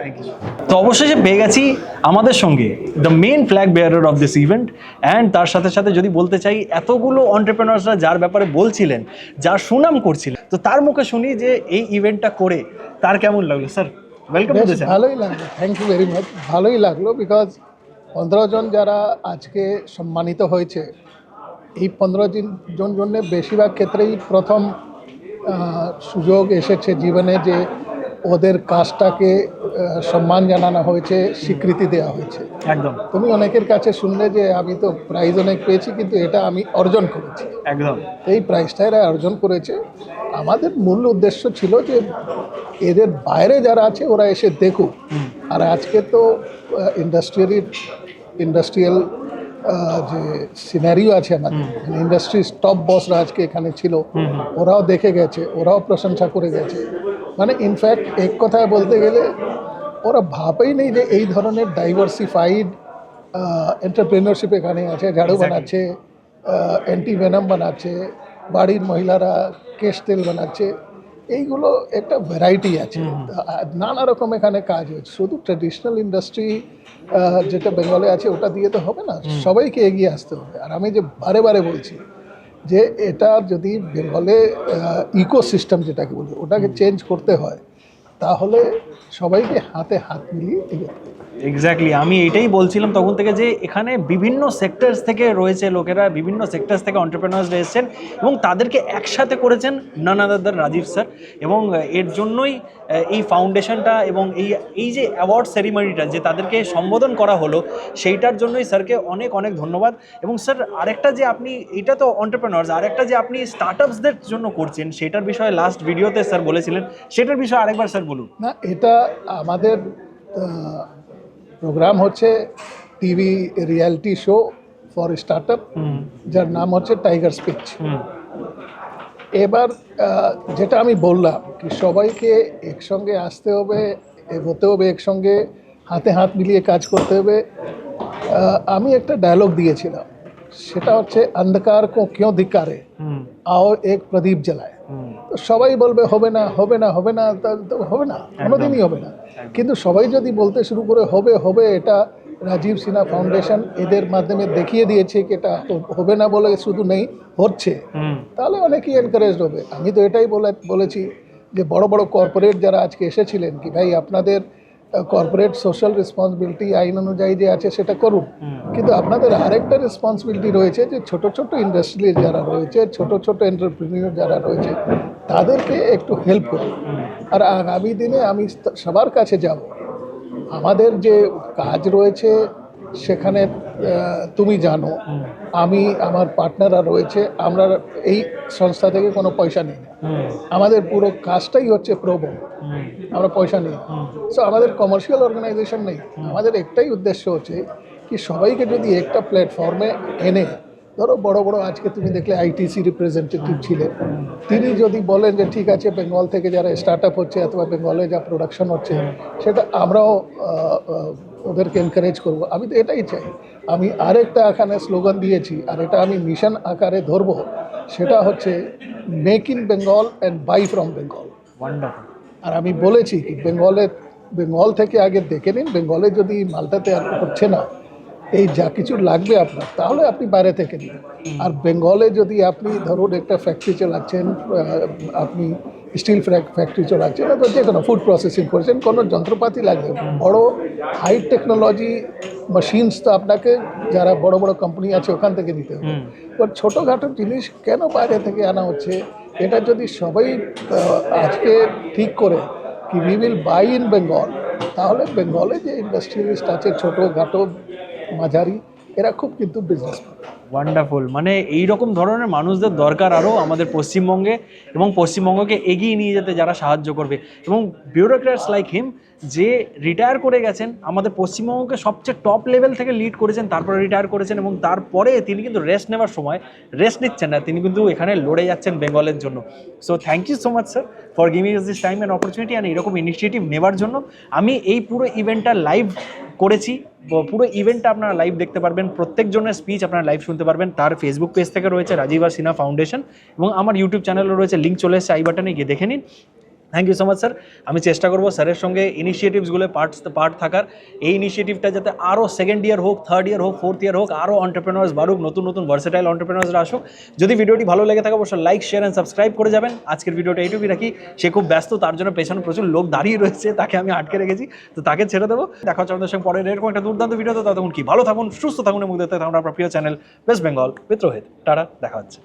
Thank you. তো অবশেষে পেয়ে গেছি আমাদের সঙ্গে the main flag bearer of this event and তার সাথে সাথে যদি বলতে চাই এতগুলো অন্টারপ্রেনার্সরা যার ব্যাপারে বলছিলেন, যার সুনাম করছিলেন, তো তার মুখে শুনি যে এই ইভেন্টটা করে তার কেমন লাগলো। Sir welcome to the channel. ভালোই লাগলো, থ্যাংক ইউ ভেরি মাচ। ভালোই লাগলো বিকজ 15 জন যারা আজকে সম্মানিত হয়েছে, এই 15 জন জন্য বেশিরভাগ ক্ষেত্রেই প্রথম সুযোগ এসেছে জীবনে যে ওদের কাজটাকে সম্মান জানানো হয়েছে, স্বীকৃতি দেওয়া হয়েছে। একদম। তুমি অনেকের কাছে শুনলে যে আমি তো প্রাইজ অনেক পেয়েছি, কিন্তু এটা আমি অর্জন করেছি। একদম। এই প্রাইজটা এরা অর্জন করেছে। আমাদের মূল উদ্দেশ্য ছিল যে এদের বাইরে যারা আছে ওরা এসে দেখুক। আর আজকে তো ইন্ডাস্ট্রিয়াল যে সিনারিও আছে আমাদের, ইন্ডাস্ট্রির টপ বসরা আজকে এখানে ছিল, ওরাও দেখে গেছে, ওরাও প্রশংসা করে গেছে। মানে ইনফ্যাক্ট এক কথায় বলতে গেলে ওরা ভাবেই নেই যে এই ধরনের ডাইভার্সিফাইড এন্টারপ্রেনারশিপ এখানে আছে। ঝাড়ু বানাচ্ছে, অ্যান্টি ভেনাম বানাচ্ছে, বাড়ির মহিলারা কেশ তেল বানাচ্ছে। এইগুলো একটা ভ্যারাইটি আছে, নানা রকম এখানে কাজ হচ্ছে। শুধু ট্র্যাডিশনাল ইন্ডাস্ট্রি যেটা বেঙ্গলে আছে ওটা দিয়ে তো হবে না, সবাইকে এগিয়ে আসতে হবে। আর আমি যে বারে বারে বলছি যে এটা যদি বেঙ্গলে ইকোসিস্টেম যেটাকে বলি ওটাকে চেঞ্জ করতে হয়, তাহলে সবাইকে হাতে হাত মিলিয়ে এগোতে হবে। এক্স্যাক্টলি, আমি এটাই বলছিলাম তখন থেকে যে এখানে বিভিন্ন সেক্টরস থেকে রয়েছে লোকেরা, বিভিন্ন সেক্টরস থেকে এন্টারপ্রেনার্সরা এসেছেন এবং তাদেরকে একসাথে করেছেন নান আদার দ্যান রাজীব স্যার। এবং এর জন্যই এই ফাউন্ডেশনটা এবং এই যে অ্যাওয়ার্ড সেরিমনিটা যে তাদেরকে সম্বোধন করা হলো, সেইটার জন্যই স্যারকে অনেক অনেক ধন্যবাদ। এবং স্যার আরেকটা যে আপনি, এটা তো এন্টারপ্রেনার্স, আরেকটা যে আপনি স্টার্টআপসদের জন্য করছেন সেটার বিষয়ে লাস্ট ভিডিওতে স্যার বলেছিলেন, সেটার বিষয়ে আরেকবার স্যার বলুন না। এটা আমাদের প্রোগ্রাম হচ্ছে TV reality show for startup, যার নাম হচ্ছে টাইগার স্পিচ। এবার যেটা আমি বললাম কি সবাইকে একসঙ্গে আসতে হবে, এগোতে হবে, একসঙ্গে হাতে হাত মিলিয়ে কাজ করতে হবে। আমি একটা ডায়লগ দিয়েছিলাম, সেটা হচ্ছে অন্ধকার কো ক্यों ধিক্কারে आओ एक প্রদীপ জ্বালায়। তো সবাই বলবে হবে না হবে না হবে না, হবে না, কোনোদিনই হবে না। কিন্তু সবাই যদি বলতে শুরু করে হবে হবে, এটা রাজীব সিনহা ফাউন্ডেশন এদের মাধ্যমে দেখিয়ে দিয়েছে কি এটা হবে না বলে শুধু নেই, হচ্ছে, তাহলে অনেকেই এনকারেজ হবে। আমি তো এটাই বলেছি যে বড় বড় কর্পোরেট যারা আজকে এসেছিলেন কি ভাই আপনাদের কর্পোরেট সোশ্যাল রেসপন্সিবিলিটি আইন অনুযায়ী যে আছে সেটা করুন, কিন্তু আপনাদের আরেকটা রেসপন্সিবিলিটি রয়েছে যে ছোট ছোট ইন্ডাস্ট্রি যারা রয়েছে, ছোট ছোট এন্টারপ্রেনিয়র যারা রয়েছে তাদেরকে একটু হেল্প করুন। আর আগামী দিনে আমি সবার কাছে যাব, আমাদের যে কাজ রয়েছে সেখানে তুমি জানো আমি আমার পার্টনাররা রয়েছে, আমরা এই সংস্থা থেকে কোনো পয়সা নিই না, আমাদের পুরো কাজটাই হচ্ছে প্রোবো, আমরা পয়সা নিই। সো আমাদের কমার্শিয়াল অর্গানাইজেশন নেই, আমাদের একটাই উদ্দেশ্য হচ্ছে কি সবাইকে যদি একটা প্ল্যাটফর্মে এনে, ধরো বড় বড় আজকে তুমি দেখলে আইটিসি রিপ্রেজেন্টেটিভ ছিলেন, তিনি যদি বলেন যে ঠিক আছে বেঙ্গল থেকে যারা স্টার্ট আপ হচ্ছে অথবা বেঙ্গলে যা প্রোডাকশন হচ্ছে সেটা আমরাও ওদেরকে এনকারেজ করব। আমি তো এটাই চাই। আমি আরেকটা এখানে স্লোগান দিয়েছি, আর এটা আমি মিশন আকারে ধরবো, সেটা হচ্ছে make in Bengal and buy from Bengal. আর আমি বলেছি কি বেঙ্গল থেকে আগে দেখে নিন, বেঙ্গলে যদি মালটা তৈরি হচ্ছে না, এই যা কিছু লাগবে আপনার, তাহলে আপনি বাইরে থেকে নিন। আর বেঙ্গলে যদি আপনি ধরুন একটা ফ্যাক্টরি চালাচ্ছেন, আপনি স্টিল ফ্যাক্টরি চালাচ্ছেন, অথবা যে কোনো ফুড প্রসেসিং করছেন, কোনো যন্ত্রপাতি লাগবে, বড় হাই টেকনোলজি মেশিনস তো আপনাকে যারা বড় বড় কোম্পানি আছে ওখান থেকে নিতে হবে। এবার ছোটোখাটো জিনিস কেন বাইরে থেকে আনা হচ্ছে? এটা যদি সবাই আজকে ঠিক করে কি we will buy in Bengal, তাহলে বেঙ্গলে যে ইন্ডাস্ট্রিয়ালিস্ট আছে ছোটোখাটো মাঝারি, এরা খুব কিন্তু বিজনেস করে। ওয়ান্ডারফুল, মানে এইরকম ধরনের মানুষদের দরকার আরও আমাদের পশ্চিমবঙ্গে, এবং পশ্চিমবঙ্গকে এগিয়ে নিয়ে যেতে যারা সাহায্য করবে। এবং বিউরোক্র্যাটস লাইক হিম যে রিটায়ার করে গেছেন, আমাদের পশ্চিমবঙ্গকে সবচেয়ে টপ লেভেল থেকে লিড করেছেন, তারপরে রিটায়ার করেছেন, এবং তারপরে তিনি কিন্তু রেস্ট নেওয়ার সময় রেস্ট নিচ্ছেন না, তিনি কিন্তু এখানে লড়ে যাচ্ছেন বেঙ্গলের জন্য। So thank you so much sir for giving us this time and opportunity, and এরকম ইনিশিয়েটিভ নেওয়ার জন্য। আমি এই পুরো ইভেন্টটা লাইভ করেছি, পুরো ইভেন্টটা আপনারা লাইভ দেখতে পারবেন, প্রত্যেকজনের স্পিচ আপনারা লাইভ শুনতে পারবেন। তার ফেসবুক পেজ থেকে রয়েছে রাজীব সিনহা ফাউন্ডেশন, এবং আমার ইউটিউব চ্যানেলও রয়েছে, লিঙ্ক চলে এসেছে আই বাটনে, গিয়ে দেখে নিন। Thank you so much sir. আমি চেষ্টা করবো স্যারের সঙ্গে ইনিশিয়েটিভসগুলো পার্ট থাকার, এই ইনিশিয়েটিভটা যাতে আরও সেকেন্ড ইয়ার হোক, থার্ড ইয়ার হোক, ফোর্থ ইয়ার হোক, আরও এন্টারপ্রেনার্স বাড়ুক, নতুন নতুন ভার্সেটাইল এন্টারপ্রেনার্সরা আসুক। যদি ভিডিওটি ভালো লেগে থাকে অবশ্যই লাইক, শেয়ার অ্যান্ড সাবস্ক্রাইব করে যাবেন। আজকের ভিডিওটা এইটুকুই রাখি, সে খুব ব্যস্ত, তার জন্য পেছনে প্রচুর লোক দাঁড়িয়ে রয়েছে, তাকে আমি আটকে রেখেছি, তো তাকে ছেড়ে দেবো। দেখা হচ্ছে আমাদের সঙ্গে পরের এরকম একটা দুর্দান্ত ভিডিওতে। ততক্ষণ কি ভালো থাকুন, সুস্থ থাকুন, এবং দেখতে থাকুন আপনার প্রিয় channel West Bengal with Rohit. Tata, দেখা হচ্ছে।